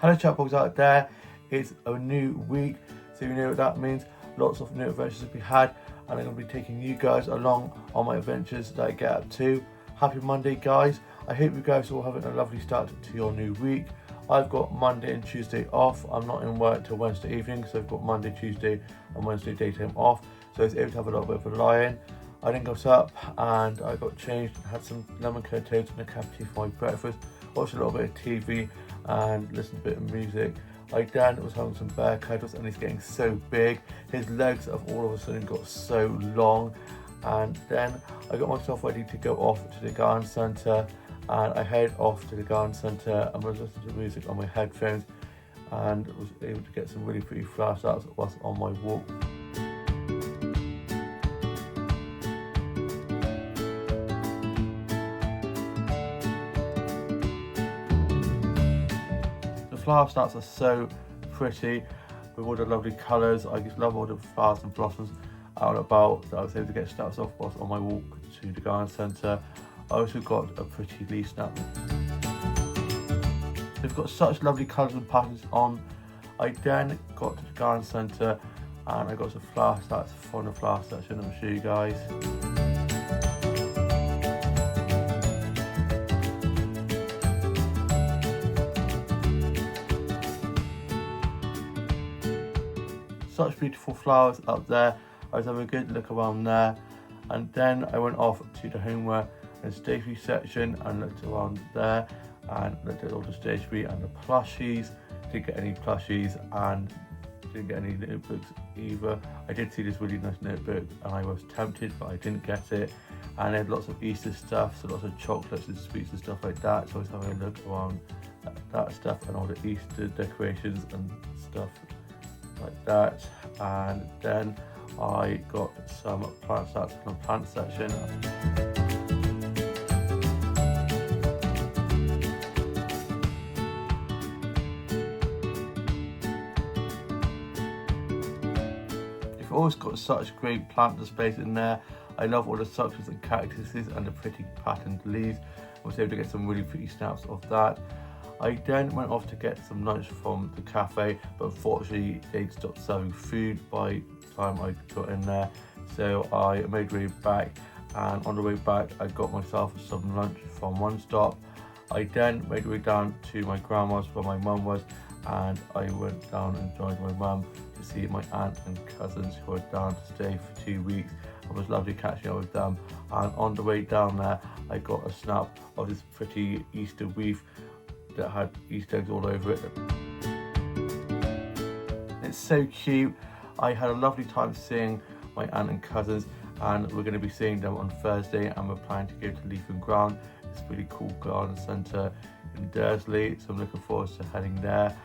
Hello chatbox out there, it's a new week, so you know what that means. Lots of new adventures to be had, and I'm going to be taking you guys along on my adventures that I get up to. Happy Monday guys, I hope you guys are all having a lovely start to your new week. I've got Monday and Tuesday off. I'm not in work till Wednesday evening, so I've got Monday, Tuesday and Wednesday daytime off, so I was able to have a little bit of a lie-in. I then got up and I got changed and had some lemon curd toast and a cup of tea for my breakfast, watched a little bit of TV and listened to a bit of music. I then was having some bear cuddles, and he's getting so big. His legs have all of a sudden got so long, and then I got myself ready to go off to the garden centre, and I head off to the garden centre and was listening to music on my headphones and was able to get some really pretty flowers whilst on my walk. The flower starts are so pretty with all the lovely colours. I just love all the flowers and blossoms out and about that I was able to get snaps off whilst on my walk to the garden centre. I also got a pretty leaf snap. They've got such lovely colours and patterns on. I then got to the garden centre and I got some flower starts from the flower section. I'll show you guys. Such beautiful flowers up there. I was having a good look around there, and then I went off to the homeware and stationery section and looked around there and looked at all the stationery and the plushies. Didn't get any plushies and didn't get any notebooks either. I did see this really nice notebook and I was tempted, but I didn't get it. And they had lots of Easter stuff, so lots of chocolates and sweets and stuff like that. So I was having a look around at that stuff and all the Easter decorations and stuff like that. And then I got some plant starts from the plant section. You've always got such great plant displays in there. I love all the succulents and cactuses and the pretty patterned leaves. I was able to get some really pretty snaps of that. I then went off to get some lunch from the cafe, but unfortunately they'd stopped serving food by the time I got in there. So I made my way back, and on the way back I got myself some lunch from One Stop. I then made my way down to my grandma's where my mum was, and I went down and joined my mum to see my aunt and cousins who were down to stay for 2 weeks. It was lovely catching up with them, and on the way down there I got a snap of this pretty Easter wreath that had Easter eggs all over it. It's so cute. I had a lovely time seeing my aunt and cousins, and we're going to be seeing them on Thursday, and we're planning to go to Leafing Ground. It's a really cool garden centre in Dursley, so I'm looking forward to heading there.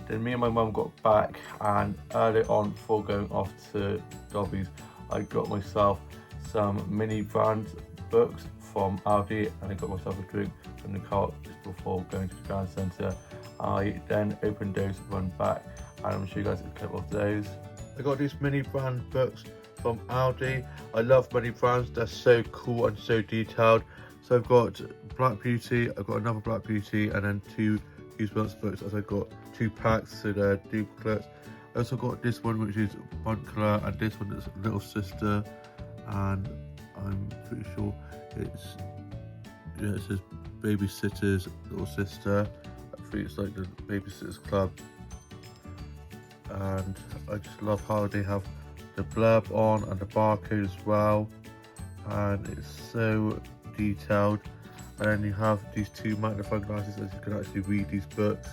Then me and my mum got back, and early on before going off to Dobby's, I got myself some mini brand books from Aldi, and I got myself a drink from the cart just before going to the garden centre. I then opened those, went back, and I'm going to show you guys a clip of those. I got these mini brand books from Aldi. I love mini brands, they're so cool and so detailed. So I've got Black Beauty, I've got another Black Beauty, and then 2 Goosebumps books, as I got 2 packs, so they're duplicates. I also got this one, which is Bunt Colour, and this one is Little Sister, and I'm pretty sure it says Babysitter's Little Sister. I think it's like the Babysitters Club, and I just love how they have the blurb on and the barcode as well, and it's so detailed. And then you have these 2 magnifying glasses, as you can actually read these books,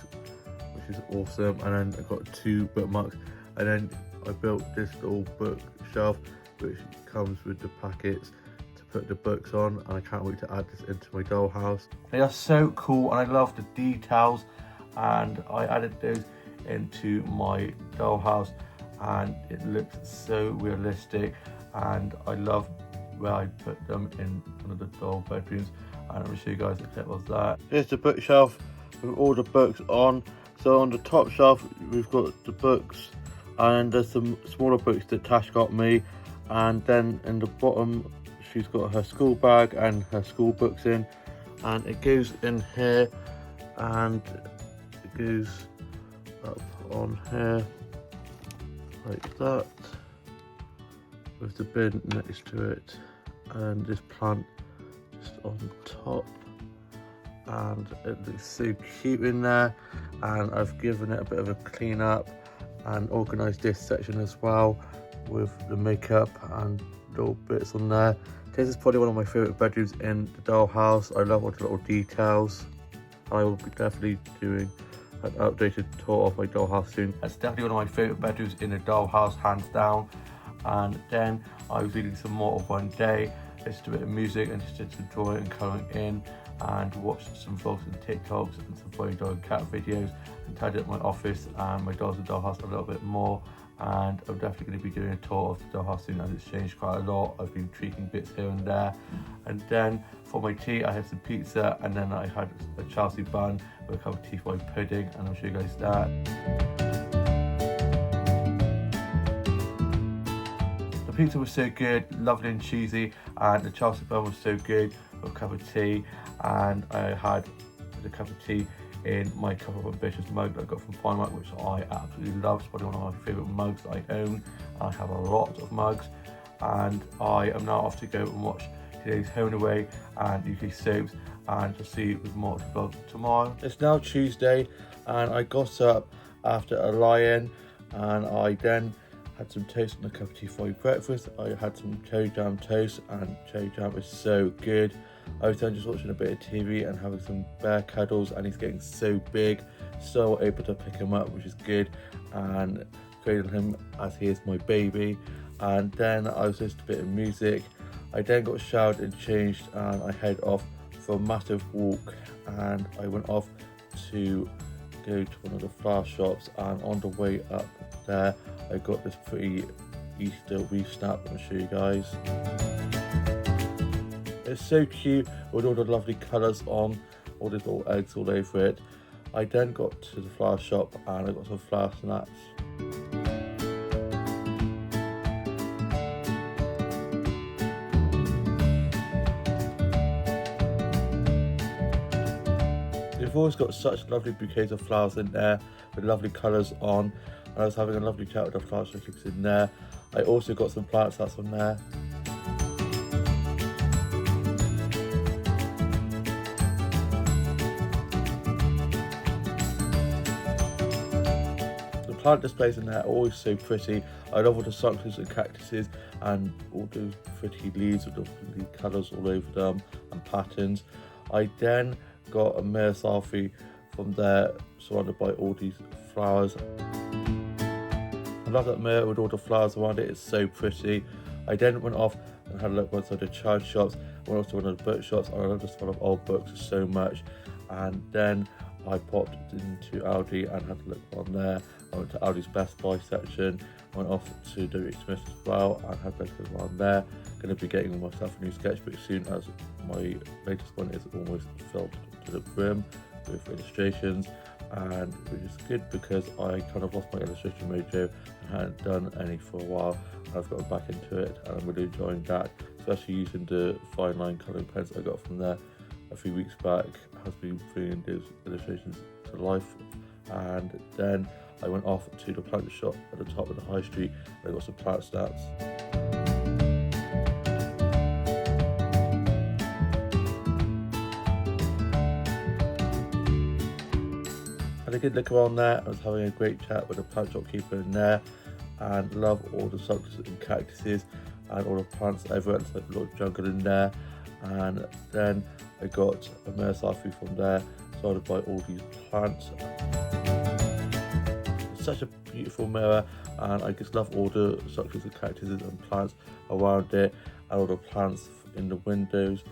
which is awesome. And then I got 2 bookmarks, and then I built this little bookshelf which comes with the packets to put the books on, and I can't wait to add this into my dollhouse. They are so cool, and I love the details, and I added those into my dollhouse, and it looks so realistic, and I love where I put them in one of the doll bedrooms, and I'm going to show you guys a clip of that. Here's the bookshelf with all the books on. So on the top shelf we've got the books, and there's some smaller books that Tash got me, and then in the bottom she's got her school bag and her school books in, and it goes in here, and it goes up on here like that, with the bin next to it, and this plant just on top, and it looks so cute in there. And I've given it a bit of a clean up and organised this section as well with the makeup and little bits on there. This is probably one of my favourite bedrooms in the dollhouse. I love all the little details. I will be definitely doing an updated tour of my dollhouse soon. That's definitely one of my favourite bedrooms in the dollhouse, hands down. And then I was reading some more of one day, listened to a bit of music and just did some drawing and colouring in, and watched some vlogs and TikToks and some boy dog and cat videos, and tidied up my office and my dolls and dollhouse a little bit more. And I'm definitely going to be doing a tour of the dollhouse soon, as it's changed quite a lot. I've been tweaking bits here and there. And then for my tea, I had some pizza, and then I had a Chelsea bun with a cup of teeth white pudding, and I'll show you guys that. The pizza was so good, lovely and cheesy, and the Chelsea bun was so good with a cup of tea. And I had the cup of tea in my Cup of Ambitious mug that I got from Primark, which I absolutely love. It's probably one of my favourite mugs that I own. I have a lot of mugs, and I am now off to go and watch today's Home and Away and UK soaps, and to see with more to vlog tomorrow. It's now Tuesday, and I got up after a lie-in, and I then had some toast and a cup of tea for breakfast. I had some cherry jam toast, and cherry jam is so good. I was then just watching a bit of TV and having some bear cuddles, and he's getting so big, so able to pick him up, which is good, and cradle him as he is my baby. And then I was listening to a bit of music. I then got showered and changed, and I head off for a massive walk, and I went off to go to one of the flower shops, and on the way up there I got this pretty Easter wreath snap. I'll show you guys. It's so cute with all the lovely colours on, all these little eggs all over it. I then got to the flower shop and I got some flower snaps. They've always got such lovely bouquets of flowers in there with lovely colours on, and I was having a lovely chat with the flower shopkeepers in there. I also got some plants that's on there. Plant displays in there are always so pretty. I love all the succulents and cactuses and all those pretty leaves with the colours all over them and patterns. I then got a mirror selfie from there, surrounded by all these flowers. I love that mirror with all the flowers around it, it's so pretty. I then went off and had a look outside the child shops, went off to one of the book shops, and I love the smell of old books so much. And then I popped into Aldi and had a look on there. I went to Aldi's Best Buy section, went off to WH Smith as well and had a look around there. Going to be getting myself a new sketchbook soon, as my latest one is almost filled to the brim with illustrations, and which is good because I kind of lost my illustration mojo and hadn't done any for a while. I've gotten back into it and I'm really enjoying that, especially using the fine line colouring pens I got from there a few weeks back. Has been bringing those illustrations to life. And then I went off to the plant shop at the top of the high street and I got some plant snaps. Had a good look around there. I was having a great chat with the plant shopkeeper in there, and love all the succulents and cactuses and all the plants everywhere. It's like a little jungle in there. And then I got a mirror selfie from there, surrounded by all these plants. It's such a beautiful mirror, and I just love all the succulents and cactuses and plants around it, and all the plants in the windows.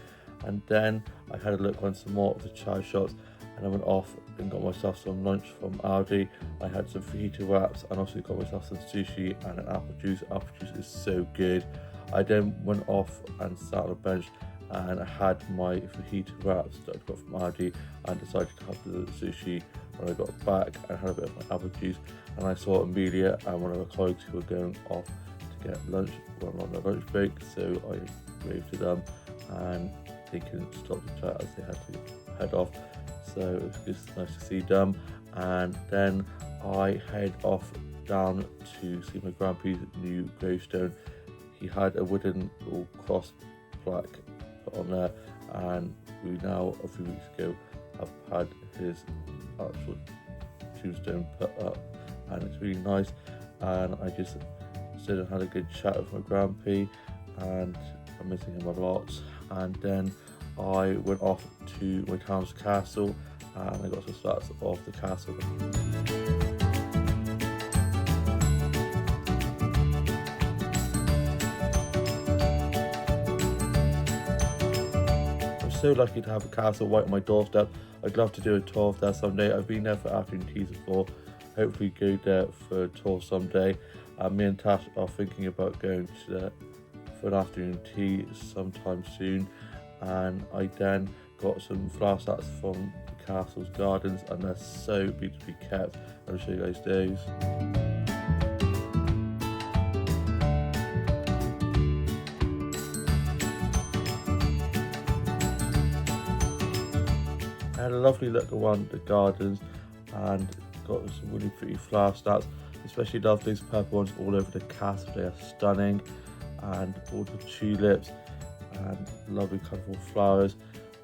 And then I had a look on some more of the chai shops, and I went off and got myself some lunch from Aldi. I had some fajita wraps and also got myself some sushi and an apple juice. Apple juice is so good. I then went off and sat on a bench and I had my fajita wraps that I got from Aldi, and decided to have the sushi when I got back, and had a bit of my apple juice. And I saw Amelia and one of her colleagues who were going off to get lunch, went on their lunch break, so I waved to them and they couldn't stop the chat as they had to head off. So it was just nice to see them. And then I head off down to see my grandpa's new gravestone. He had a wooden little cross plaque put on there, and we now, a few weeks ago, have had his actual tombstone put up, and it's really nice. And I just stood and had a good chat with my grandpa, and I'm missing him a lot. And then I went off to my town's castle, and I got some shots of the castle. I'm so lucky to have a castle right on my doorstep. I'd love to do a tour of there someday. I've been there for afternoon teas before. Hopefully go there for a tour someday. Me and Tash are thinking about going to there for an afternoon tea sometime soon. And I then got some flower sets from the castle's gardens, and they're so beautifully kept. I'll show you guys those. I had a lovely look around the gardens and got some really pretty flower stats. Especially love these purple ones all over the castle. They are stunning, and all the tulips and lovely colourful flowers.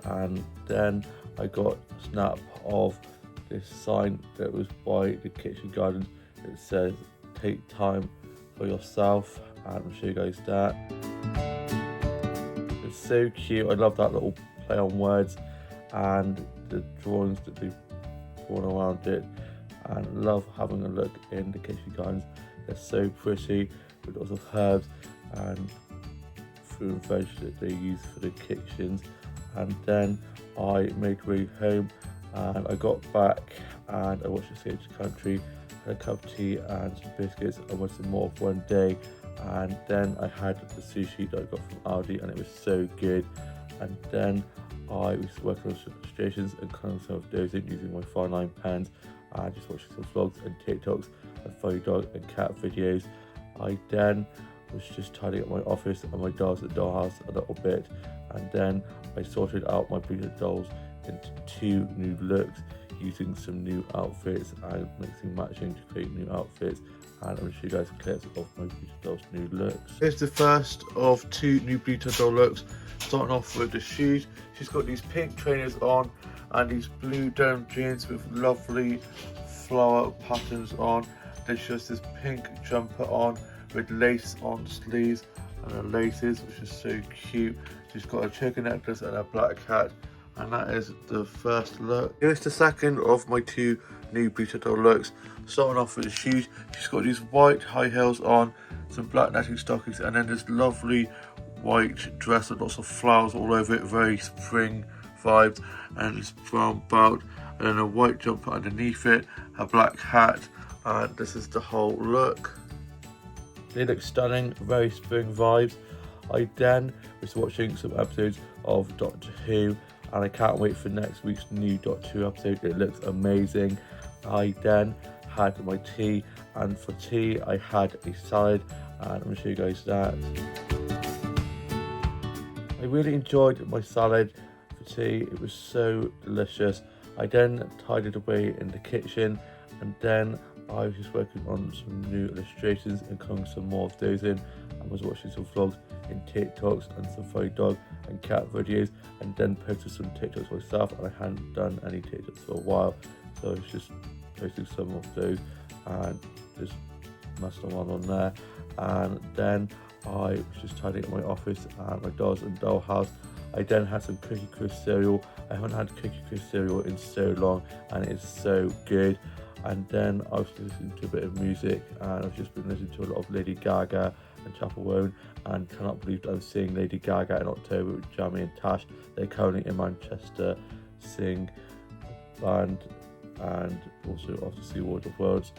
And then I got a snap of this sign that was by the kitchen gardens. It says "Take time for yourself," and I'll show you guys that. It's so cute. I love that little play on words and the drawings that they've drawn around it, and love having a look in the kitchen gardens. They're so pretty with lots of herbs and fruit and veg that they use for the kitchens. And then I made way home, and I got back and I watched the Sage Country, had a cup of tea and some biscuits, and went some more for one day. And then I had the sushi that I got from Aldi, and it was so good. And then I was working on some illustrations and cutting some of those in using my fine line pens, and just watching some vlogs and TikToks and funny dog and cat videos. I then was just tidying up my office and my dolls at the dollhouse a little bit, and then I sorted out my Bluetooth dolls into 2 new looks using some new outfits and mixing matching to create new outfits. And I'm going to show you guys clips of my Bluetooth dolls new looks. Here's the first of 2 new Bluetooth doll looks. Starting off with the shoes. She's got these pink trainers on and these blue denim jeans with lovely flower patterns on. Then she has this pink jumper on with lace on sleeves and her laces, which is so cute. She's got a choker necklace and a black hat, and that is the first look. Here's the second of my 2 new Bluetooth doll looks. Starting off with the shoes, she's got these white high heels on, some black netting stockings, and then this lovely white dress with lots of flowers all over it, very spring vibes, and this brown belt, and then a white jumper underneath it, a black hat, and this is the whole look. They look stunning, very spring vibes. I then was watching some episodes of Doctor Who, and I can't wait for next week's new Doctor Who episode. It looks amazing. I then had my tea, and for tea I had a salad, and I'm going to show you guys that. I really enjoyed my salad for tea. It was so delicious. I then tidied away in the kitchen, and then I was just working on some new illustrations and cutting some more of those in, and was watching some vlogs in TikToks and some funny dog and cat videos, and then posted some TikToks myself, and I hadn't done any TikToks for a while, so I was just posting some of those and just messing around on there. And then I was just tidying up my office and my dolls and dollhouse. I then had some Cookie Crisp cereal. I haven't had Cookie Crisp cereal in so long, and it's so good. And then I was listening to a bit of music, and I've just been listening to a lot of Lady Gaga and Chapel Roan, and cannot believe that I'm seeing Lady Gaga in October with Jamie and Tash. They're currently in Manchester sing band, and also off to see World of Worlds,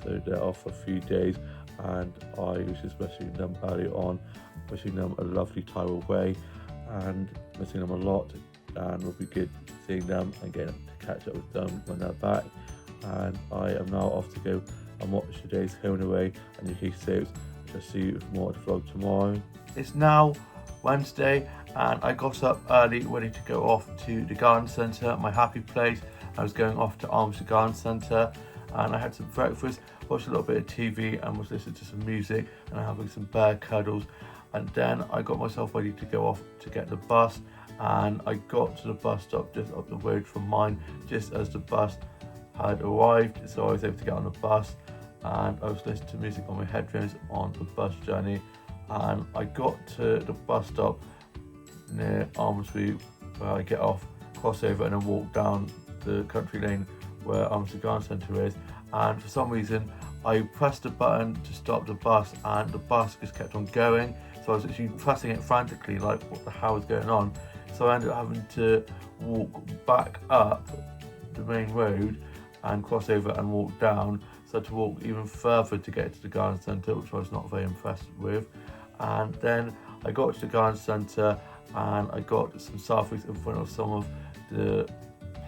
so they're off for a few days, and I was just messaging them earlier on, wishing them a lovely time away and missing them a lot, and it'll be good seeing them and getting to catch up with them when they're back. And I am now off to go and watch today's Home and Away and UK soaps, which I'll see you with more of the vlog tomorrow. It's now Wednesday, and I got up early ready to go off to the garden centre, my happy place. I was going off to Armsford Garden Centre, and I had some breakfast, watched a little bit of TV and was listening to some music and having some bear cuddles. And then I got myself ready to go off to get the bus, and I got to the bus stop just up the road from mine just as the bus had arrived, so I was able to get on the bus, and I was listening to music on my headphones on the bus journey. And I got to the bus stop near Almondsbury where I get off, cross over and then walk down the country lane where Almondsbury Garden Centre is, and for some reason I pressed the button to stop the bus and the bus just kept on going, so I was actually pressing it frantically like what the hell is going on. So I ended up having to walk back up the main road and cross over and walk down, so I had to walk even further to get to the garden centre, which I was not very impressed with. And then I got to the garden centre and I got some selfies in front of some of the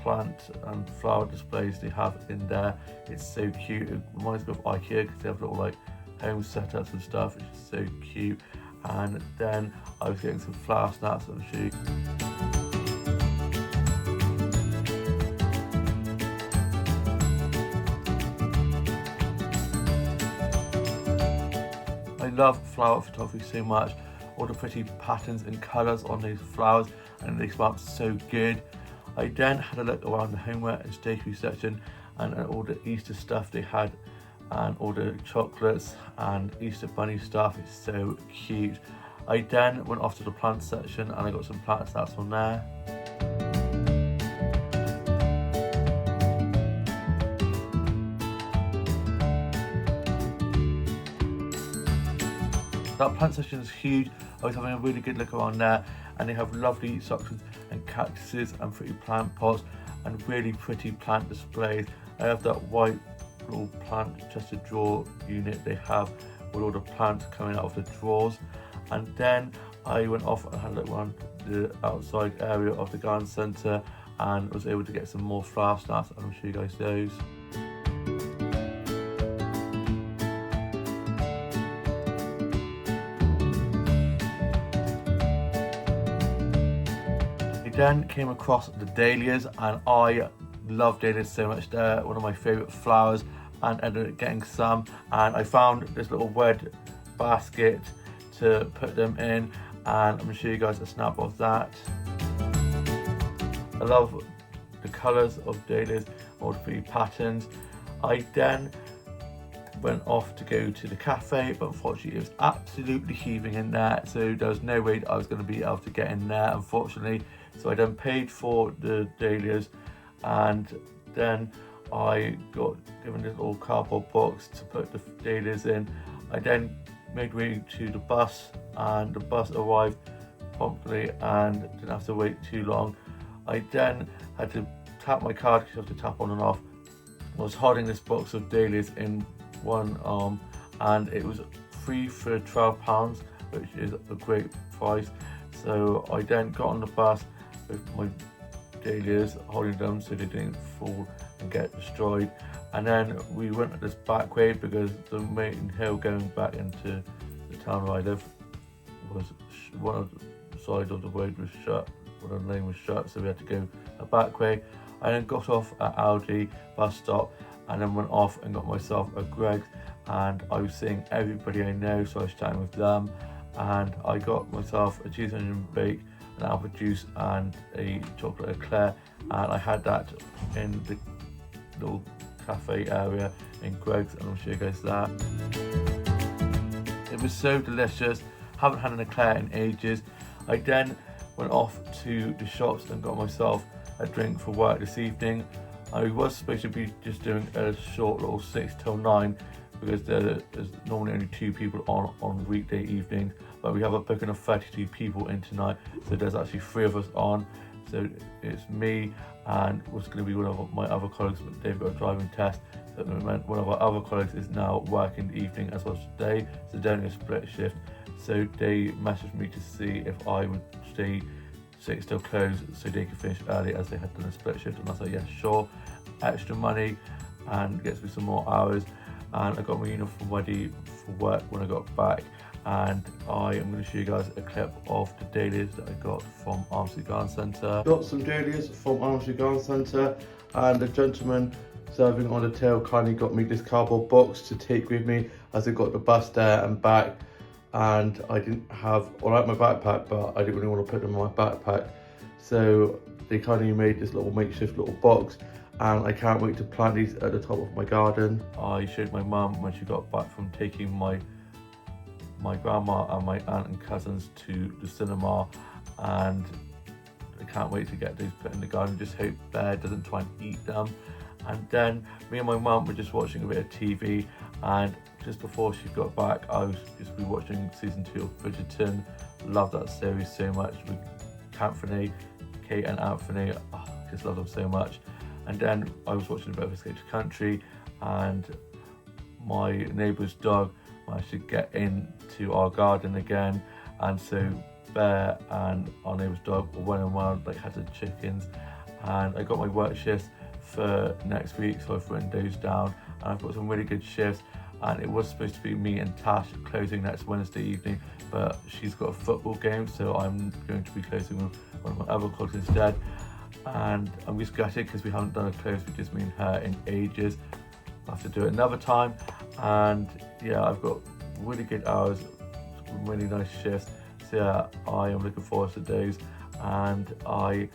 plant and flower displays they have in there. It's so cute. It reminds me of IKEA because they have little like home setups and stuff. It's just so cute. And then I was getting some flower snaps on the shoot. I love flower photography so much. All the pretty patterns and colours on these flowers, and they smell so good. I then had a look around the homeware and stationery section and at all the Easter stuff they had, and all the chocolates and Easter bunny stuff. It's so cute. I then went off to the plant section and I got some plant snaps from there. That plant section is huge. I was having a really good look around there, and they have lovely succulents and cactuses and pretty plant pots and really pretty plant displays. I have that white little plant chest of drawer unit they have with all the plants coming out of the drawers. And then I went off and had a look around the outside area of the garden centre and was able to get some more flower snaps, and I'll show you guys those. Then came across the dahlias, and I love dahlias so much. They're one of my favourite flowers, and ended up getting some, and I found this little red basket to put them in, and I'm going to show you guys a snap of that. I love the colours of dahlias, all the pretty patterns. I then went off to go to the cafe, but unfortunately it was absolutely heaving in there, so there was no way that I was going to be able to get in there, unfortunately. So I then paid for the dahlias, and then I got given this little cardboard box to put the dahlias in. I then made way to the bus, and the bus arrived promptly and didn't have to wait too long. I then had to tap my card because you have to tap on and off. I was holding this box of dahlias in one arm, and it was free for £12, which is a great price. So I then got on the bus with my dahlias, holding them so they didn't fall and get destroyed. And then we went this back way because the main hill going back into the town where I live was one of the sides of the road was shut, one of the lane was shut, so we had to go a back way. I then got off at Aldi bus stop and then went off and got myself a Greggs, and I was seeing everybody I know, so I was chatting with them, and I got myself a cheese onion bake, an apple juice and a chocolate eclair, and I had that in the little cafe area in Greggs, and I'll show you guys that. It was so delicious. Haven't had an eclair in ages. I then went off to the shops and got myself a drink for work this evening. I was supposed to be just doing a short little 6 till 9 because there's normally only 2 people on weekday evenings, but we have a booking of 32 people in tonight, so there's actually 3 of us on. So it's me and what's going to be one of my other colleagues, but they've got a driving test. So that meant one of our other colleagues is now working the evening as well as today, so they're doing a split shift. So they messaged me to see if I would stay 6 till close so they could finish early as they had done a split shift, and I was like, yeah, sure. Extra money and gets me some more hours, and I got my uniform ready for work when I got back, and I am going to show you guys a clip of the dahlias that I got from Almondsbury Garden Centre. Got some dahlias from Almondsbury Garden Centre, and the gentleman Serving on the Till kindly got me this cardboard box to take with me as I got the bus there and back. And I didn't have, I like my backpack, but I didn't really want to put them in my backpack. So they kindly made this little makeshift little box, and I can't wait to plant these at the top of my garden. I showed my mum when she got back from taking my grandma and my aunt and cousins to the cinema, and I can't wait to get those put in the garden. Just hope Bear doesn't try and eat them. And then me and my mum were just watching a bit of TV, and just before she got back, I was just rewatching season 2 of Bridgerton. Love that series so much with Kate and Anthony. Oh, just love them so much. And then I was watching a bit of Escape to Country, and my neighbour's dog managed to get into our garden again, and so Bear and our neighbour's dog were running around like had the chickens. And I got my work shifts for next week, so I've written those down, and I've got some really good shifts. And it was supposed to be me and Tash closing next Wednesday evening, but she's got a football game, so I'm going to be closing with one of my other colleagues instead. And I'm just gutted because we haven't done a close with just me and her in ages. I'll have to do it another time. And yeah, I've got really good hours, really nice shifts. So yeah, I am looking forward to those. And I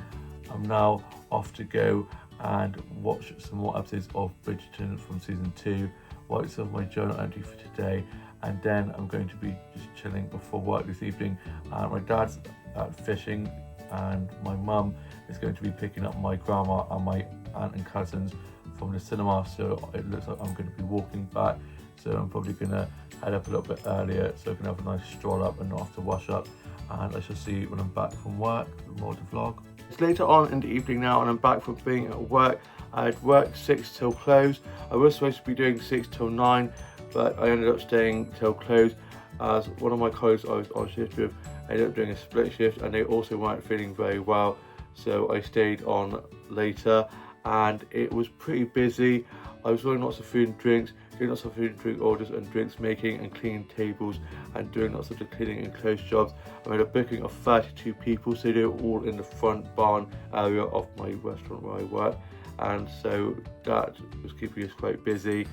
am now off to go and watch some more episodes of Bridgerton from season 2. Write some of my journal entry for today, and then I'm going to be just chilling before work this evening. My dad's out fishing, and my mum is going to be picking up my grandma and my aunt and cousins from the cinema, so it looks like I'm going to be walking back. So I'm probably going to head up a little bit earlier so I can have a nice stroll up and not have to wash up, and I shall see you when I'm back from work with more of the vlog. It's later on in the evening now, and I'm back from being at work. I had work 6 till close. I was supposed to be doing 6 till 9, but I ended up staying till close as one of my colleagues I was on shift with ended up doing a split shift, and they also weren't feeling very well, so I stayed on later, and it was pretty busy. I was doing lots of food and drinks, doing lots of food and drink orders and drinks making and cleaning tables and doing lots of the cleaning and close jobs. I made a booking of 32 people, so they were all in the front barn area of my restaurant where I work, and so that was keeping us quite busy.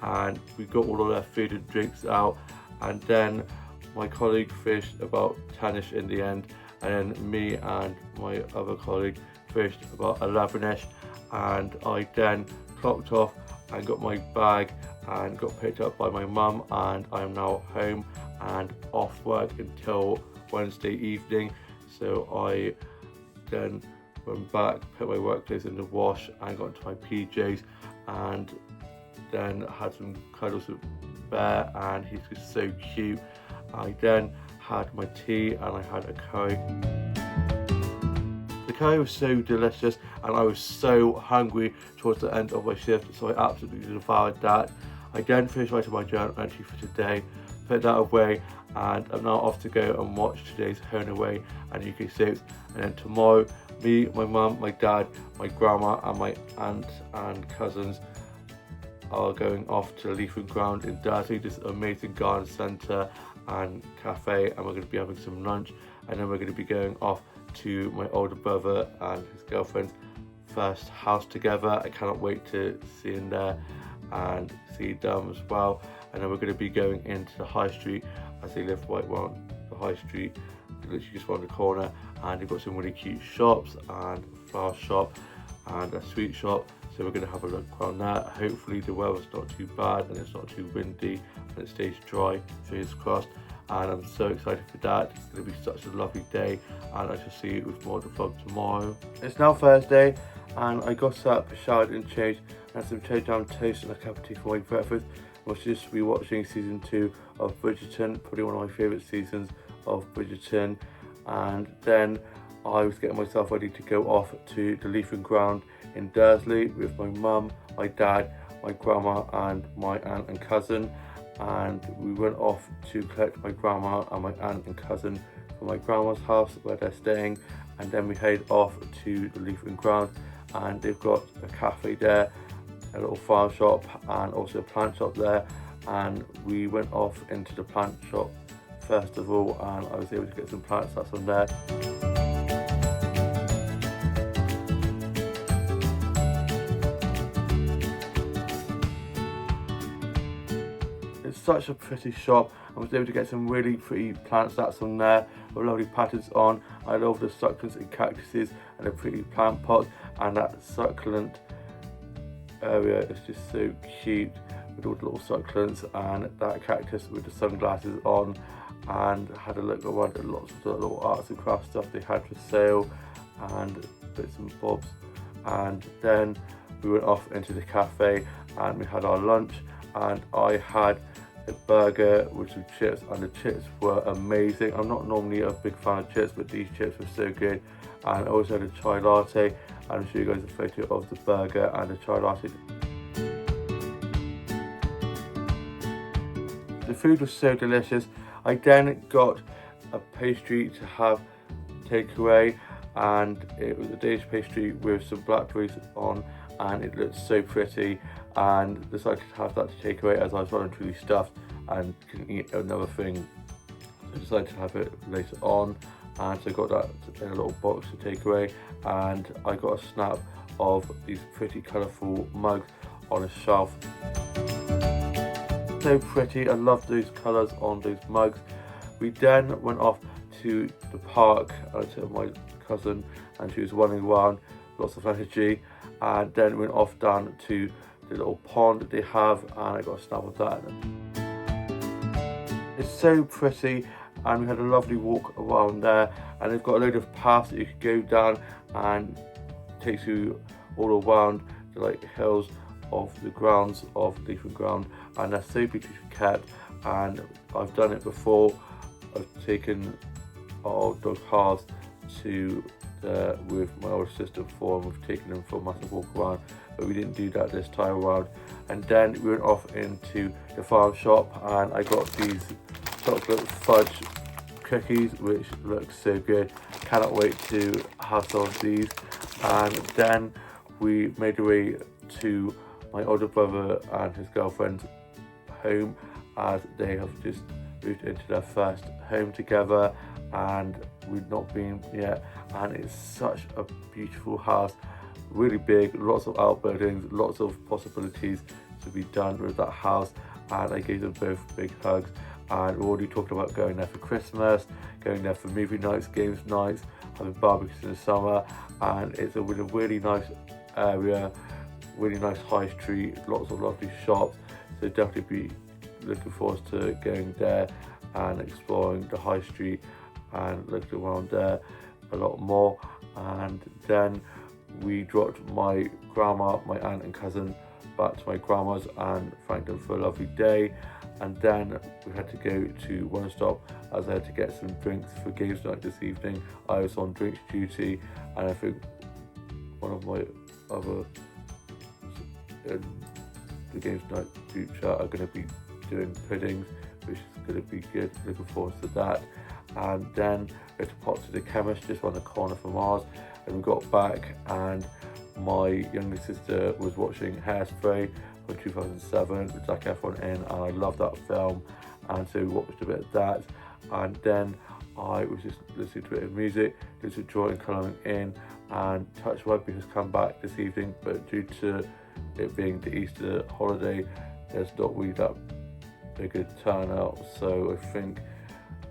And we got all of their food and drinks out, and then my colleague fished about 10ish in the end, and then me and my other colleague fished about 11ish, and I then clocked off and got my bag and got picked up by my mum, and I am now home and off work until Wednesday evening. So I then went back, put my work clothes in the wash and got into my PJs, and then had some cuddles with Bear, and he's just so cute. I then had my tea and I had a curry. The curry was so delicious, and I was so hungry towards the end of my shift, so I absolutely devoured that. I then finished writing my journal entry for today, put that away, and I'm now off to go and watch today's Home and Away and UK soaps. And then tomorrow, me, my mum, my dad, my grandma and my aunt and cousins are going off to Leafing Ground in Dursley, this amazing garden centre and cafe, and we're going to be having some lunch, and then we're going to be going off to my older brother and his girlfriend's first house together. I cannot wait to see him there and see them as well. And then we're going to be going into the high street, as they live right around the high street, literally just around the corner, and they've got some really cute shops and a flower shop and a sweet shop. So we're going to have a look around there. Hopefully the weather's not too bad and it's not too windy and it stays dry, fingers crossed. And I'm so excited for that. It's going to be such a lovely day, and I shall see you with more of the vlog tomorrow. It's now Thursday, and I got up, showered and changed, and had some cherry jam toast and a cup of tea for my breakfast. I was just rewatching season 2 of Bridgerton, probably one of my favourite seasons of Bridgerton. And then I was getting myself ready to go off to the Leafing Ground in Dursley with my mum, my dad, my grandma and my aunt and cousin. And we went off to collect my grandma and my aunt and cousin from my grandma's house where they're staying, and then we headed off to the Leafing Ground, and they've got a cafe there, a little flower shop and also a plant shop there. And we went off into the plant shop first of all, and I was able to get some plants that's on there. It's such a pretty shop. I was able to get some really pretty plants that's on there with lovely patterns on. I love the succulents and cactuses and the pretty plant pots, and that succulent area is just so cute with all the little succulents, and that cactus with the sunglasses on. And had a look around at lots of the little arts and crafts stuff they had for sale and bits and bobs. And then we went off into the cafe and we had our lunch, and I had a burger with some chips, and the chips were amazing. I'm not normally a big fan of chips, but these chips were so good. And I also had a chai latte, and I'll show you guys a photo of the burger and the chai latte. The food was so delicious. I then got a pastry to have takeaway, and it was a Danish pastry with some blackberries on, and it looked so pretty, and decided to have that to take away as I was running truly stuffed and couldn't eat another thing. I decided to have it later on, and so I got that in a little box to take away, and I got a snap of these pretty colourful mugs on a shelf. So pretty, I love those colours on those mugs. We then went off to the park. I took my cousin and she was running around, lots of energy, and then went off down to the little pond that they have, and I got a snap of that. It's so pretty, and we had a lovely walk around there, and they've got a load of paths that you could go down and takes you all around the like hills of the grounds of Leaf and Ground, and they're so beautifully kept, and I've done it before. I've taken our old dog Haas to with my older sister before, and we've taken him for a massive walk around, but we didn't do that this time around. And then we went off into the farm shop, and I got these chocolate fudge cookies which look so good. Cannot wait to have some of these. And then we made our way to my older brother and his girlfriend's home, as they have just moved into their first home together, and we've not been yet, and it's such a beautiful house, really big, lots of outbuildings, lots of possibilities to be done with that house. And I gave them both big hugs, and we're already talking about going there for Christmas, going there for movie nights, games nights, having barbecues in the summer. And it's a really nice area, really nice high street, lots of lovely shops, so definitely be looking forward to going there and exploring the high street and looking around there a lot more. And then we dropped my grandma, my aunt and cousin back to my grandma's and thanked them for a lovely day. And then we had to go to One Stop as I had to get some drinks for games night this evening. I was on drinks duty, and I think one of my other the games night group chat are going to be doing puddings, which is going to be good. Looking forward to that. And then we had to pop to the chemist just around the corner from ours, and we got back, and my younger sister was watching Hairspray from 2007 with Zac Efron in, and I love that film, and so we watched a bit of that. And then I was just listening to a bit of music, just enjoying colouring in. And Touch Rugby has come back this evening, but due to it being the Easter holiday, there's not really that big a turnout, so I think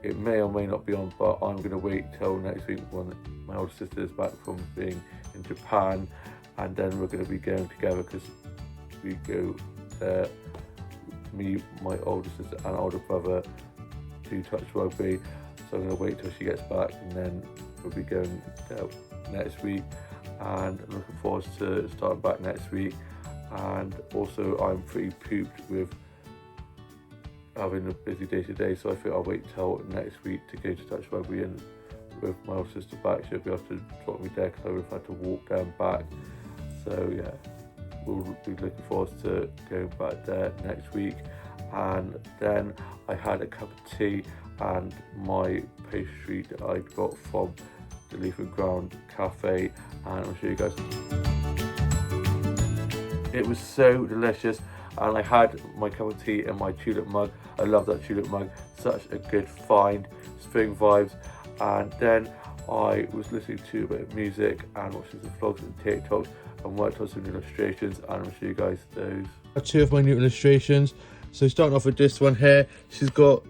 it may or may not be on, but I'm going to wait till next week when my older sister is back from being in Japan, and then we're going to be going together, because we go there, me, my older sister and older brother, to Touch Rugby. So I'm going to wait till she gets back, and then we'll be going there next week, and looking forward to starting back next week. And also I'm pretty pooped with having a busy day today, so I think I'll wait till next week to go to Touch Rugby, and with my older sister back, she'll be able to drop me there, because I would have had to walk down back. So yeah, we'll be looking forward to going back there next week. And then I had a cup of tea and my pastry that I got from the Leaf and Ground Cafe, and I'll show you guys. It was so delicious, and I had my cup of tea in my tulip mug. I love that tulip mug, such a good find, spring vibes. And then I was listening to a bit of music and watching some vlogs and TikToks, and worked on some illustrations, and I'll show you guys those. Two of my new illustrations. So starting off with this one here, she's got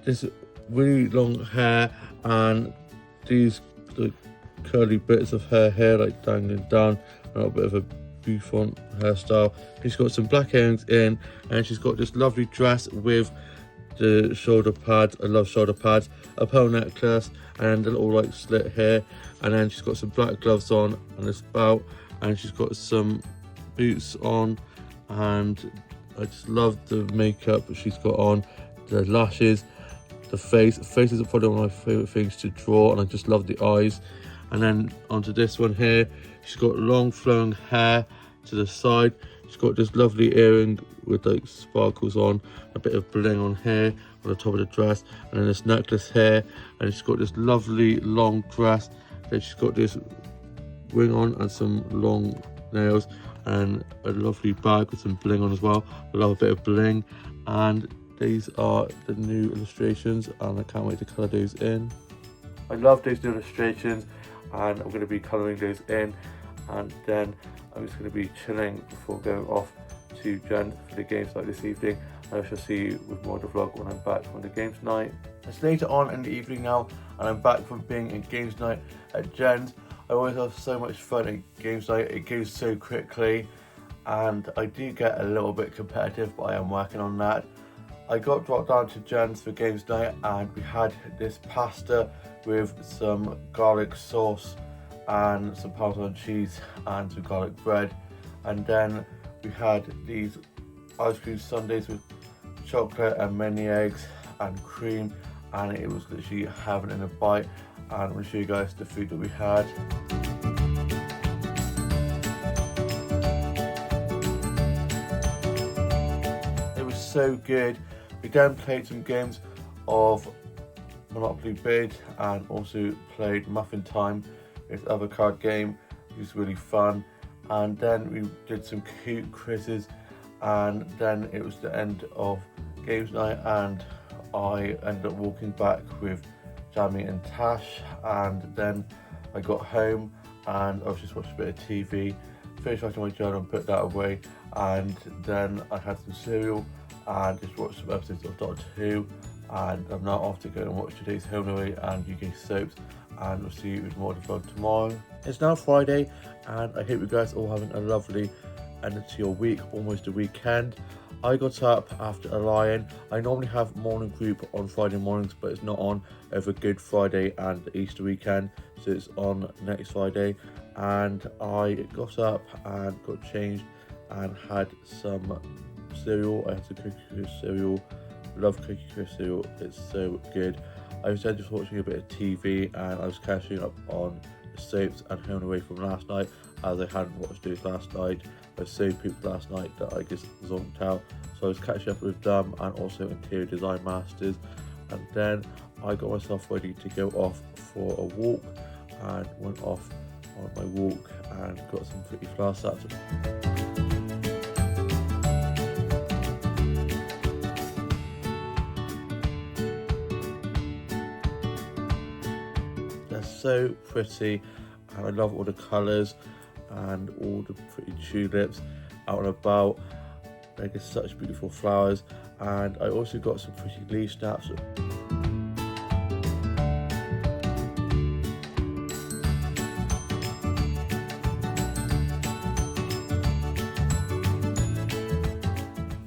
this really long hair and these curly bits of her hair like dangling down, and a bit of a bouffant hairstyle. She's got some black earrings in, and she's got this lovely dress with the shoulder pads. I love shoulder pads, a pearl necklace, and a little like slit here. And then she's got some black gloves on and this belt, and she's got some boots on. And I just love the makeup she's got on, the lashes, the face. The face is probably one of my favorite things to draw, and I just love the eyes. And then onto this one here, she's got long flowing hair to the side. She's got this lovely earring with like sparkles on, a bit of bling on here on the top of the dress, and then this necklace here. And she's got this lovely long dress. Then she's got this ring on and some long nails, and a lovely bag with some bling on as well. I love a bit of bling. And these are the new illustrations, and I can't wait to colour those in. I love those new illustrations, and I'm going to be colouring those in, and then I'm just going to be chilling before going off to Jen for the games night this evening. I shall see you with more of the vlog when I'm back from the games night. It's later on in the evening now, and I'm back from being in games night at Jen's. I always have so much fun at games night. It goes so quickly, and I do get a little bit competitive, but I am working on that. I got dropped down to Jen's for games night, and we had this pasta with some garlic sauce and some Parmesan cheese and some garlic bread. And then we had these ice cream sundaes with chocolate and many eggs and cream, and it was literally heaven in a bite. And I'm going to show you guys the food that we had. It was so good. We then played some games of Monopoly Bid, and also played Muffin Time, this other card game. It was really fun. And then we did some cute quizzes, and then it was the end of games night, and I ended up walking back with Jamie and Tash. And then I got home and I was just watching a bit of TV, finished writing my journal and put that away, and then I had some cereal and just watched some episodes of Doctor Who. And I'm now off to go and watch today's Home and Away and UK soaps, and we'll see you with more of the vlog tomorrow. It's now Friday, and I hope you guys are all having a lovely end to your week, almost a weekend. I got up after a lie-in. I normally have morning group on Friday mornings, but it's not on over Good Friday and the Easter weekend, so it's on next Friday. And I got up and got changed and had some cereal. I had some Cookie Crisp cereal. Love Cookie Crisp cereal, it's so good. I was then just watching a bit of TV, and I was catching up on the soaps and Home and Away from last night, as I hadn't watched those last night. I was so pooped last night that I just zonked out, so I was catching up with them, and also Interior Design Masters. And then I got myself ready to go off for a walk, and went off on my walk and got some pretty flower sets. They're so pretty, and I love all the colours and all the pretty tulips out and about. They're just such beautiful flowers. And I also got some pretty leaf snaps.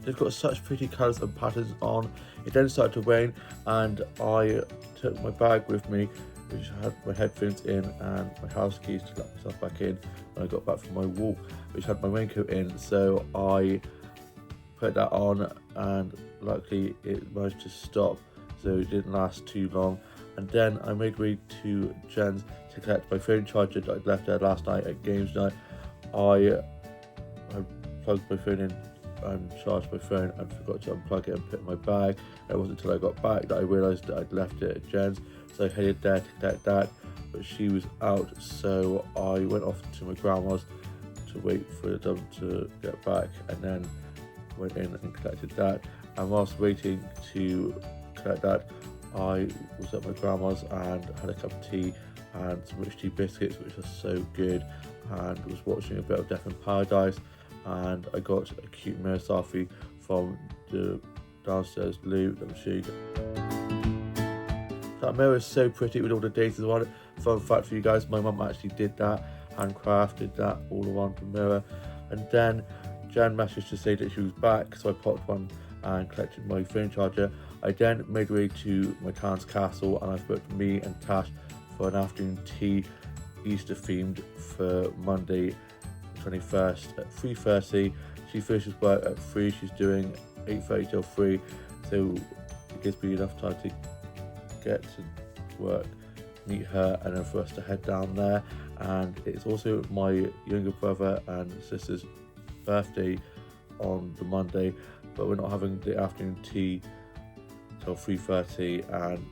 They've got such pretty colours and patterns on. It then started to rain, and I took my bag with me, which had my headphones in and my house keys to let myself back in when I got back from my walk, which had my raincoat in. So I put that on, and luckily it managed to stop, so it didn't last too long. And then I made way to Jen's to collect my phone charger that I'd left there last night at games night. I plugged my phone in and charged my phone and forgot to unplug it and put it in my bag. It wasn't until I got back that I realised that I'd left it at Jen's, so I headed there to collect that, but she was out, so I went off to my grandma's to wait for them to get back, and then went in and collected that. And whilst waiting to collect that, I was at my grandma's and had a cup of tea and some rich tea biscuits, which are so good, and was watching a bit of Death in Paradise. And I got a cute mirror selfie from the downstairs loo. Let me show you. That mirror is so pretty with all the daisies on it. Fun fact for you guys, my mum actually did that, handcrafted that all around the mirror. And then Jan messaged to say that she was back, so I popped one and collected my phone charger. I then made way to my town's castle, and I've booked me and Tash for an afternoon tea, Easter themed, for Monday 21st at 3:30. She finishes work at 3, she's doing 8:30 till 3, so it gives me enough time to get to work, meet her, and then for us to head down there. And it's also my younger brother and sister's birthday on the Monday, but we're not having the afternoon tea till 3:30, and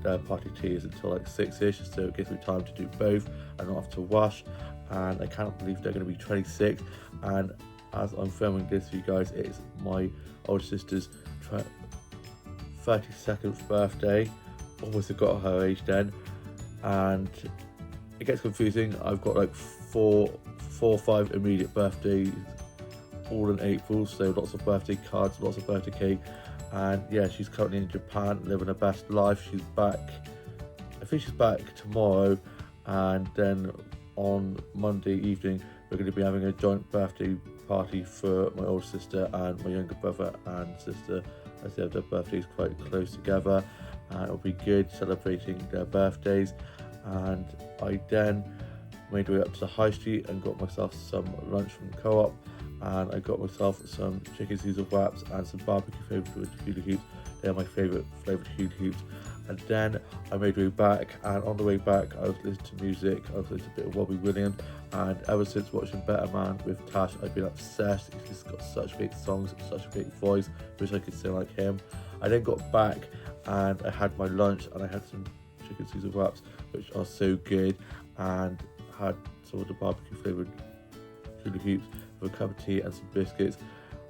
their party tea is until like 6ish, so it gives me time to do both and not have to rush. And I can't believe they're going to be 26, and as I'm filming this for you guys, it's my older sister's 32nd birthday. Almost forgot her age then, and it gets confusing. I've got like four or five immediate birthdays all in April, so lots of birthday cards, lots of birthday cake. And yeah, she's currently in Japan living her best life. She's back, I think she's back tomorrow, and then on Monday evening we're going to be having a joint birthday party for my older sister and my younger brother and sister, as they have their birthdays quite close together, and it'll be good celebrating their birthdays. And I then made my way up to the high street and got myself some lunch from the Co-op, and I got myself some chicken Caesar wraps and some barbecue flavoured hula hoops. They're my favourite flavoured hula hoops. And then I made my way back, and on the way back I was listening to music. I was listening to a bit of Robbie Williams, and ever since watching Better Man with Tash, I've been obsessed. He's got such great songs, such a great voice. Wish I could sing like him. I then got back and I had my lunch, and I had some chicken Caesar wraps, which are so good, and had some of the barbecue flavoured hula hoops with a cup of tea and some biscuits.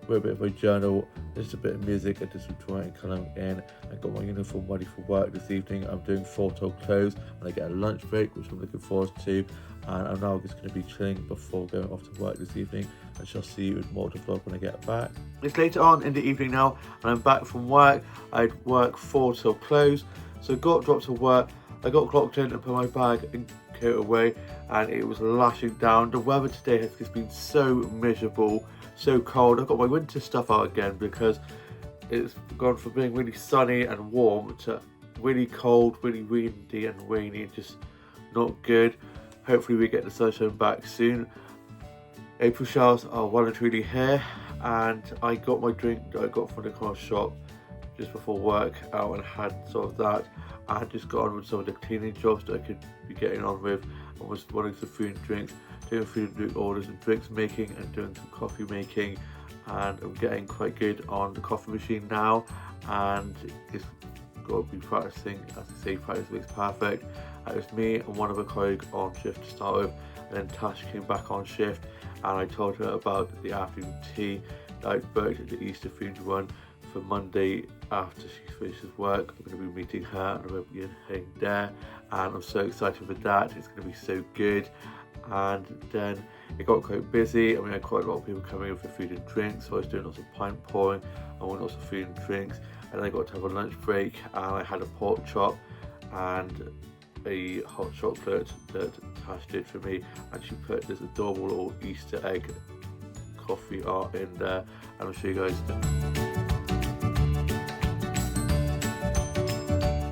Wrote a bit of my journal, just a bit of music, and just some drawing colouring in. I got my uniform ready for work this evening. I'm doing fall till close, and I get a lunch break, which I'm looking forward to. And I'm now just going to be chilling before going off to work this evening, and shall see you with more to vlog when I get back. It's later on in the evening now, and I'm back from work. I'd work 4 till close, so got dropped to work. I got clocked in and put my bag and coat away, and it was lashing down. The weather today has just been so miserable, so cold. I've got my winter stuff out again because it's gone from being really sunny and warm to really cold, really windy and rainy, just not good. Hopefully we get the sunshine back soon. April showers are well and truly here, and I got my drink that I got from the car shop just before work out and had some of that. I had just got on with some of the cleaning jobs that I could be getting on with, and was running some food and drinks, doing food and drink orders and drinks making, and doing some coffee making. And I'm getting quite good on the coffee machine now, and it's got to be practicing. As I say, practice makes perfect. It was me and one other colleague on shift to start with, and then Tash came back on shift, and I told her about the afternoon tea that I'd booked at the Easter themed run for Monday after she finishes work. I'm going to be meeting her, and I'm going to be heading there, and I'm so excited for that. It's going to be so good. And then it got quite busy, and we had quite a lot of people coming in for food and drinks, so I was doing lots of pint pouring and lots of food and drinks. And then I got to have a lunch break, and I had a pork chop and a hot chocolate that Tash did for me, and she put this adorable little Easter egg coffee art in there, and I'll show you guys.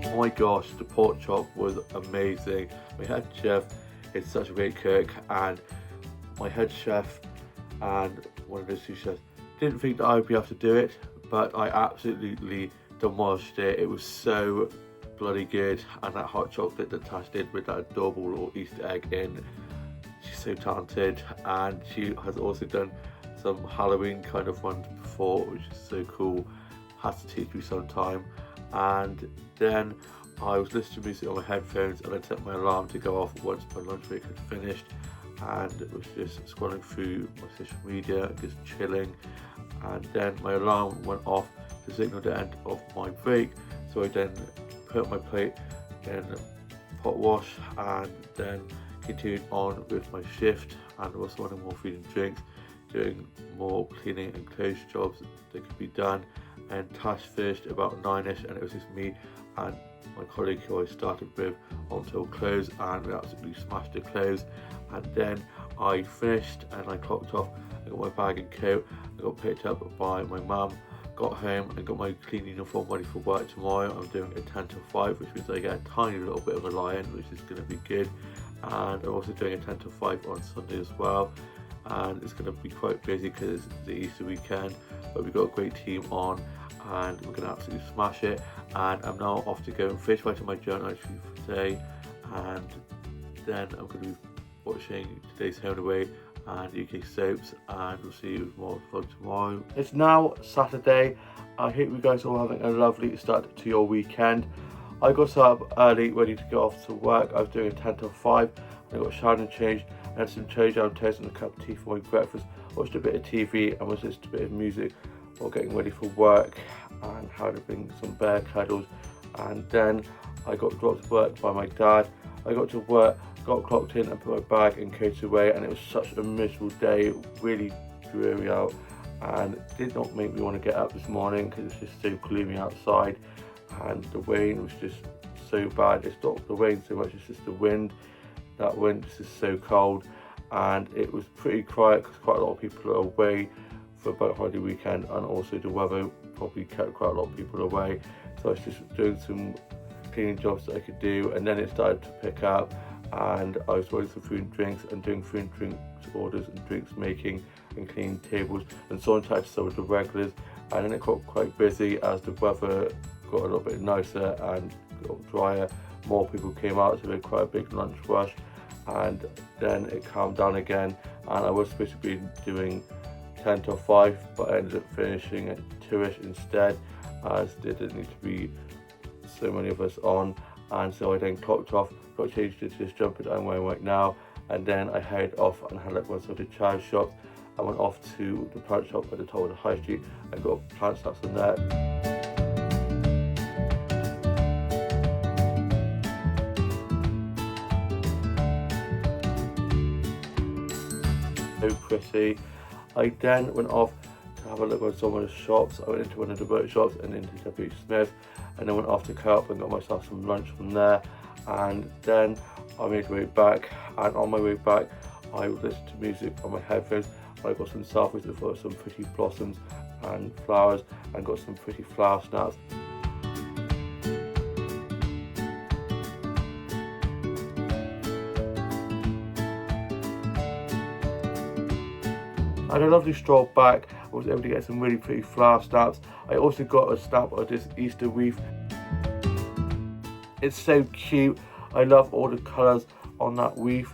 Oh my gosh, the pork chop was amazing. My head chef is such a great cook, and my head chef and one of the sous chefs didn't think that I would be able to do it, but I absolutely demolished it. It was so bloody good, and that hot chocolate that Tash did with that adorable little Easter egg in, she's so talented. And she has also done some Halloween kind of ones before, which is so cool. Has to teach me sometime. And then I was listening to music on my headphones, and I set my alarm to go off once my lunch break had finished, and it was just scrolling through my social media, just chilling. And then my alarm went off to signal the end of my break, so I then put my plate in pot wash, and then continued on with my shift, and was running more food and drinks, doing more cleaning and clothes jobs that could be done. and Tash finished about 9ish, and it was just me and my colleague who I started with until close, and we absolutely smashed the close. And then I finished and I clocked off. I got my bag and coat. I got picked up by my mum, got home and got my clean uniform ready for work tomorrow. I'm doing a 10 to 5, which means I get a tiny little bit of a lie-in, which is going to be good. And I'm also doing a 10 to 5 on Sunday as well. And it's going to be quite busy because it's the Easter weekend, but we've got a great team on and we're going to absolutely smash it. And I'm now off to go and fish right in my journal actually for today, and then I'm going to be watching today's Home and Away and UK soaps, and we'll see you with more vlog tomorrow. It's now Saturday. I hope you guys are all having a lovely start to your weekend. I got up early ready to go off to work. I was doing a 10 to 5. I got showered and changed. I had some cherry jam toast and a cup of tea for my breakfast. Watched a bit of TV and was listening to a bit of music while getting ready for work, and how to bring some bear cuddles. And then I got dropped to work by my dad. I got to work, got clocked in and put my bag and coat away, and it was such a miserable day, really dreary out, and it did not make me want to get up this morning because it's just so gloomy outside, and the rain was just so bad. It's not the rain so much, it's just the wind. That wind is just so cold, and it was pretty quiet because quite a lot of people are away for Bank Holiday weekend, and also the weather probably kept quite a lot of people away. So I was just doing some cleaning jobs that I could do, and then it started to pick up, and I was ordering some food and drinks and doing food and drinks orders and drinks making and cleaning tables and so on, type some of the regulars. And then it got quite busy as the weather got a little bit nicer and got drier. More people came out, so we had quite a big lunch rush, and then it calmed down again, and I was supposed to be doing 10 to 5, but I ended up finishing at 2ish instead, as there didn't need to be so many of us on. And so I then clocked off, got changed into this jumper that I'm wearing right now, and then I headed off and had like one of the charity shops. I went off to the plant shop at the top of the high street and got plant snaps on there. So pretty. I then went off to have a look at some of the shops. I went into one of the boat shops and into W. Smith, and then went off to Co-op and got myself some lunch from there. And then I made my way back, and on my way back I listened to music on my headphones. I got some selfies of some pretty blossoms and flowers, and got some pretty flower snaps. I had a lovely stroll back. I was able to get some really pretty flower snaps. I also got a snap of this Easter wreath. It's so cute. I love all the colours on that wreath.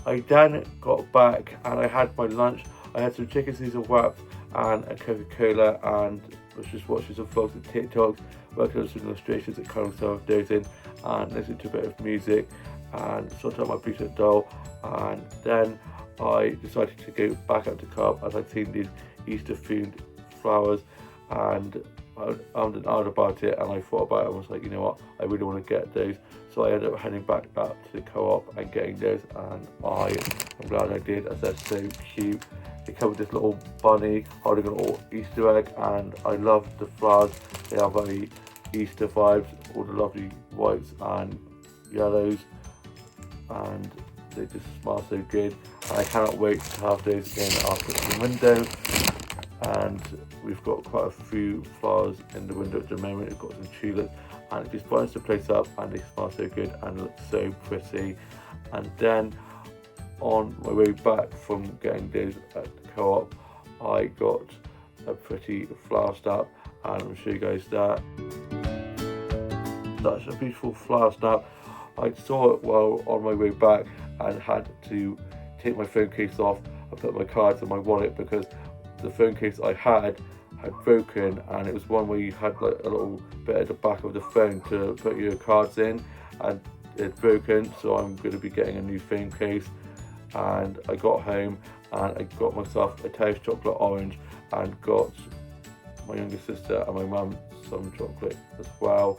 I then got back and I had my lunch. I had some chicken Caesar wraps and a Coca-Cola, and was just watching some vlogs and TikToks, working on some illustrations that kind of some of those in, and listening to a bit of music and sorting out my Bluetooth doll. And then I decided to go back up to Co-op as I'd seen these Easter themed flowers, and I ummed and ahed about it, and I thought about it and was like, you know what, I really want to get those. So I ended up heading back up to the Co-op and getting those, and I'm glad I did, as they're so cute. They come with this little bunny holding an little Easter egg, and I love the flowers. They are very Easter vibes, all the lovely whites and yellows, and they just smell so good. And I cannot wait to have those in our kitchen window. And we've got quite a few flowers in the window at the moment. We've got some tulips, and it just brightens the place up, and they smell so good and look so pretty. And then on my way back from getting those at the Co-op, I got a pretty flower snap, and I'll show you guys that. That's a beautiful flower snap. I saw it while on my way back and had to take my phone case off and put my cards in my wallet, because the phone case I had broken, and it was one where you had like a little bit at the back of the phone to put your cards in, and it's broken. So I'm going to be getting a new phone case. And I got home and I got myself a Taste chocolate orange, and got my younger sister and my mum some chocolate as well.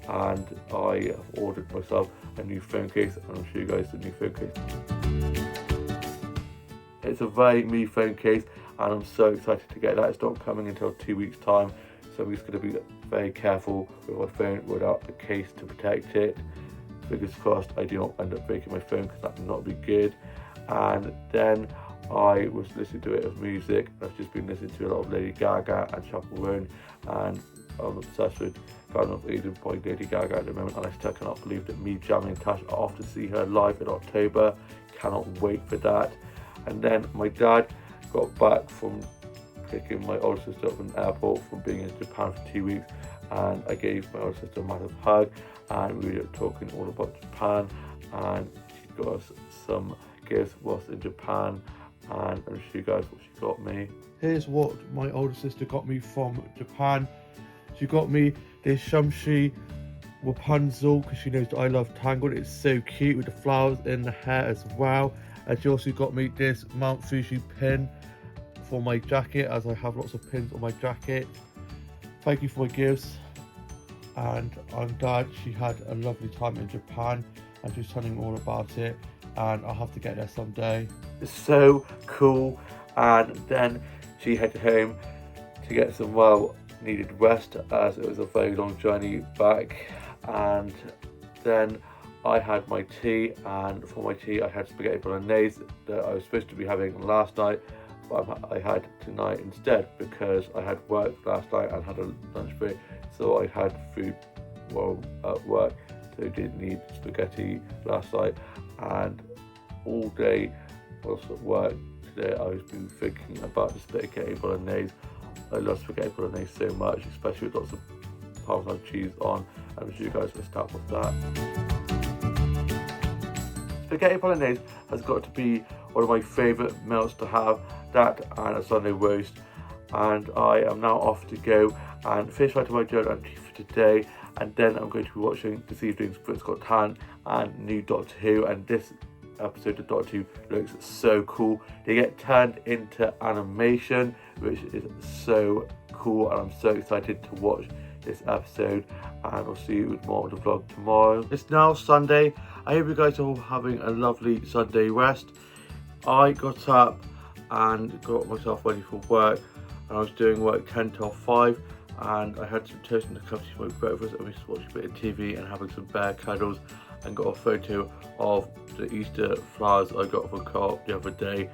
And I have ordered myself a new phone case, and I'll show you guys the new phone case. It's a very me phone case, and I'm so excited to get that. It's not coming until 2 weeks time, so I'm just going to be very careful with my phone without a case to protect it. Fingers crossed I do not end up breaking my phone, because that would not be good. And then I was listening to a bit of music. I've just been listening to a lot of Lady Gaga and Chappell Roan, and I'm obsessed with Garden of Eden by Lady Gaga at the moment, and I still cannot believe that me, Jamie and Tash are off to see her live in October. Cannot wait for that. And then my dad got back from picking my older sister up from the airport from being in Japan for 2 weeks, and I gave my older sister a massive hug, and we were talking all about Japan, and she got us some gifts whilst in Japan, and I'll show you guys what she got me. Here's what my older sister got me from Japan. She got me this Shamshi Rapunzel, because she knows that I love Tangled. It's so cute with the flowers in the hair as well. And she also got me this Mount Fuji pin for my jacket, as I have lots of pins on my jacket. Thank you for my gifts, and I'm glad she had a lovely time in Japan, and she's telling me all about it, and I'll have to get there someday. It's so cool. And then she headed home to get some well needed rest, as it was a very long journey back. And then I had my tea, and for my tea I had spaghetti bolognese that I was supposed to be having last night, but I had tonight instead, because I had worked last night and had a lunch break, so I had food while at work, so I didn't need spaghetti last night. And all day whilst at work today I've been thinking about the spaghetti bolognese. I love spaghetti bolognese so much, especially with lots of Parmesan cheese on, and I'm sure you guys will start with that. Spaghetti bolognese has got to be one of my favourite meals to have, that and a Sunday roast. And I am now off to go and finish writing my journal entry for today, and then I'm going to be watching this evening's Britain's Got Talent and new Doctor Who, and this episode of Doctor Who looks so cool. They get turned into animation, which is so cool, and I'm so excited to watch this episode, and I'll see you with more of the vlog tomorrow. It's now Sunday. I hope you guys are all having a lovely Sunday rest. I got up and got myself ready for work, and I was doing work 10 till 5, and I had some toast and a cup of my breakfast, and we just watched a bit of TV and having some bear cuddles, and got a photo of the Easter flowers I got from Co-op the other day,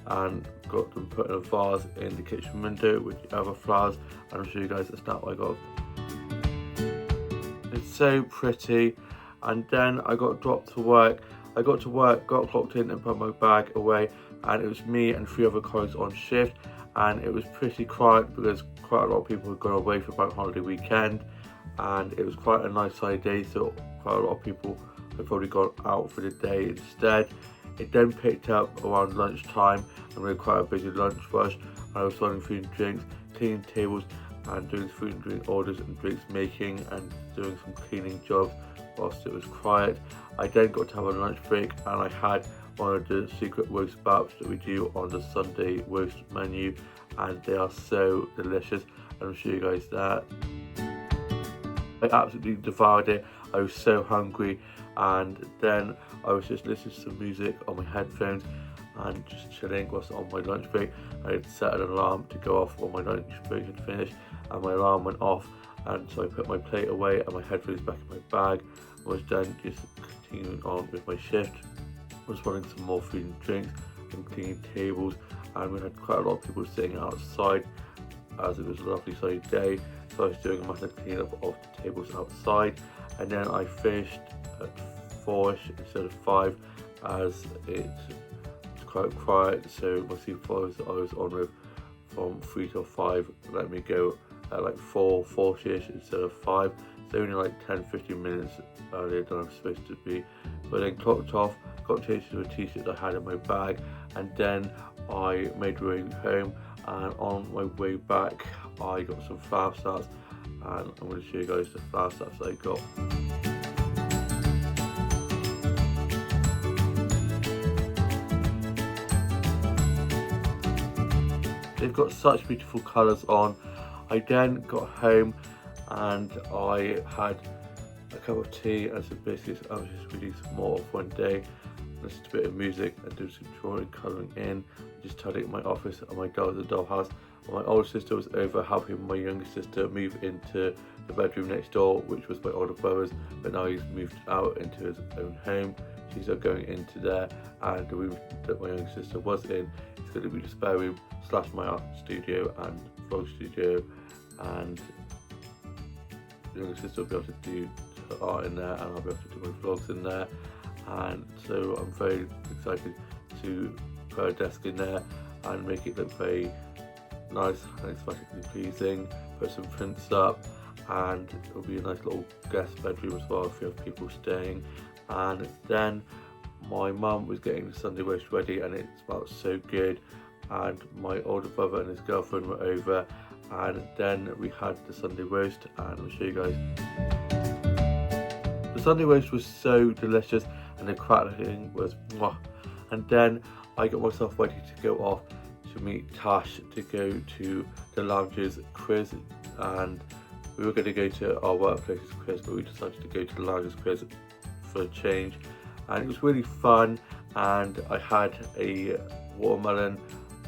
and got them put in a vase in the kitchen window with the other flowers, and I'll show you guys the snap I got. It's so pretty. And then I got dropped to work. I got to work, got clocked in and put my bag away, and it was me and 3 other colleagues on shift, and it was pretty quiet because quite a lot of people had gone away for bank holiday weekend, and it was quite a nice sunny day, so quite a lot of people had probably gone out for the day instead. It then picked up around lunchtime, and we had quite a busy lunch rush, and I was selling food and drinks, cleaning tables, and doing food and drink orders and drinks making, and doing some cleaning jobs whilst it was quiet. I then got to have a lunch break, and I had one of the secret roast baps that we do on the Sunday roast menu, and they are so delicious, and I'll show you guys that. I absolutely devoured it. I was so hungry, and then I was just listening to some music on my headphones and just chilling whilst on my lunch break. I had set an alarm to go off when my lunch break had finished, and my alarm went off, and so I put my plate away and my headphones back in my bag. I was then just continuing on with my shift. I was running some more food and drinks and cleaning tables, and we had quite a lot of people sitting outside as it was a lovely sunny day, so I was doing a massive cleanup of the tables outside. And then I finished at 4ish instead of 5, as it was quite quiet, so my supervisors that I was on with from 3 till 5 let me go at like 4:40ish instead of 5, so only like 10-15 minutes earlier than I'm supposed to be. But then clocked off, got changed to a t-shirt I had in my bag, and then I made my way home, and on my way back I got some flower starts, and I'm going to show you guys the flower starts I got. They've got such beautiful colours on. I then got home and I had a cup of tea and some biscuits. I was just reading some more of one day, listened to a bit of music and doing some drawing, colouring in, just tidying up my office and my doll at the dollhouse. My older sister was over helping my younger sister move into the bedroom next door, which was my older brother's, but now he's moved out into his own home. She's going into there, and the room that my younger sister was in is going to be the spare room / my art studio and vlog studio, and the younger sister will be able to do her art in there, and I'll be able to do my vlogs in there. And so I'm very excited to put a desk in there and make it look very nice and aesthetically pleasing, put some prints up, and it'll be a nice little guest bedroom as well if you have people staying. And then my mum was getting the Sunday roast ready, and it smelled so good, and my older brother and his girlfriend were over, and then we had the Sunday roast, and I'll show you guys. The Sunday roast was so delicious, and the crackling was mwah. And then I got myself ready to go off to meet Tash to go to the lounge's quiz, and we were going to go to our workplace's quiz, but we decided to go to the lounge's quiz for a change, and it was really fun. And I had a watermelon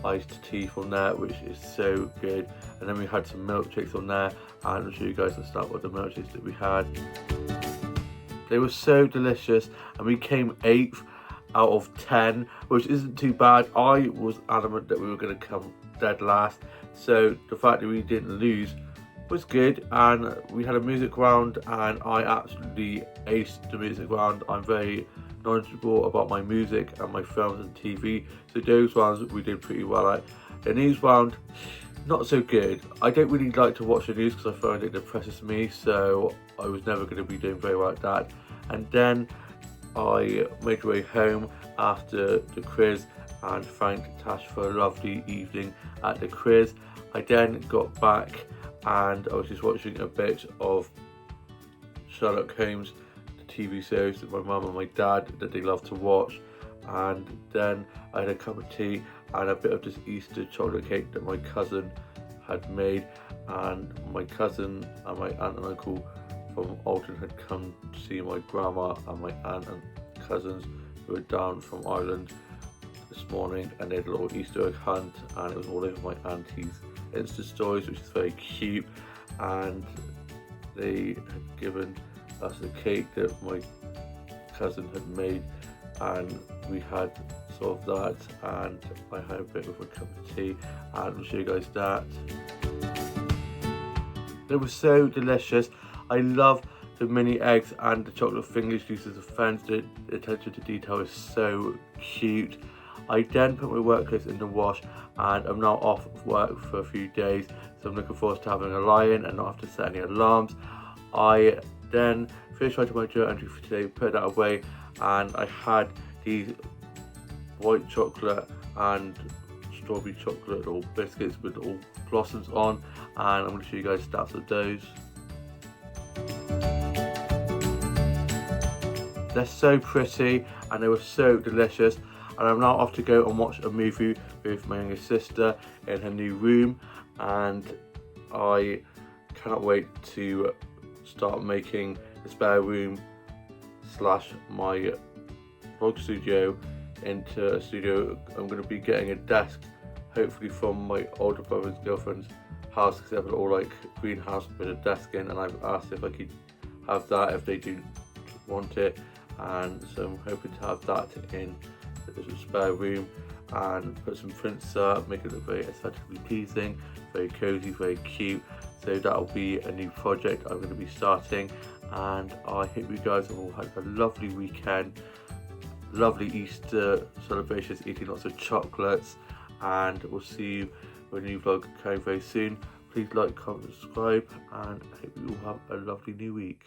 iced tea from there, which is so good, and then we had some milkshakes on there, and I'll show you guys the start with the milkshakes that we had. They were so delicious, and we came 8th out of 10, which isn't too bad. I was adamant that we were going to come dead last, so the fact that we didn't lose was good. And we had a music round, and I absolutely aced the music round. I'm very knowledgeable about my music and my films and TV, so those rounds we did pretty well at. The news round, not so good. I don't really like to watch the news because I find it depresses me, so I was never going to be doing very well at that. And then I made my way home after the quiz and thanked Tash for a lovely evening at the quiz. I then got back and I was just watching a bit of Sherlock Holmes, the TV series that my mum and my dad that they love to watch, and then I had a cup of tea and a bit of this Easter chocolate cake that my cousin had made, and my cousin and my aunt and uncle from Alton had come to see my grandma and my aunt and cousins who were down from Ireland this morning, and they had a little Easter egg hunt, and it was all over my auntie's Insta stories, which is very cute. And they had given us a cake that my cousin had made, and we had sort of that, and I had a bit of a cup of tea, and I'll show you guys that. They were so delicious. I love the mini eggs and the chocolate fingers used as a fence. The attention to detail is so cute. I then put my work clothes in the wash, and I'm now off of work for a few days, so I'm looking forward to having a lie-in and not have to set any alarms. I then finished writing my journal entry for today, put that away, and I had these white chocolate and strawberry chocolate little biscuits with little blossoms on, and I'm going to show you guys stats of those. They're so pretty and they were so delicious, and I'm now off to go and watch a movie with my younger sister in her new room, and I cannot wait to start making the spare room / my vlog studio into a studio. I'm going to be getting a desk, hopefully from my older brother's girlfriend's house, because they have an all like greenhouse with a desk in, and I've asked if I could have that if they do want it, and so I'm hoping to have that in the spare room and put some prints up, make it look very aesthetically pleasing, very cozy, very cute. So that'll be a new project I'm going to be starting, and I hope you guys have all had a lovely weekend, lovely Easter celebrations, eating lots of chocolates, and we'll see you with a new vlog coming very soon. Please like, comment, subscribe, and I hope you all have a lovely new week.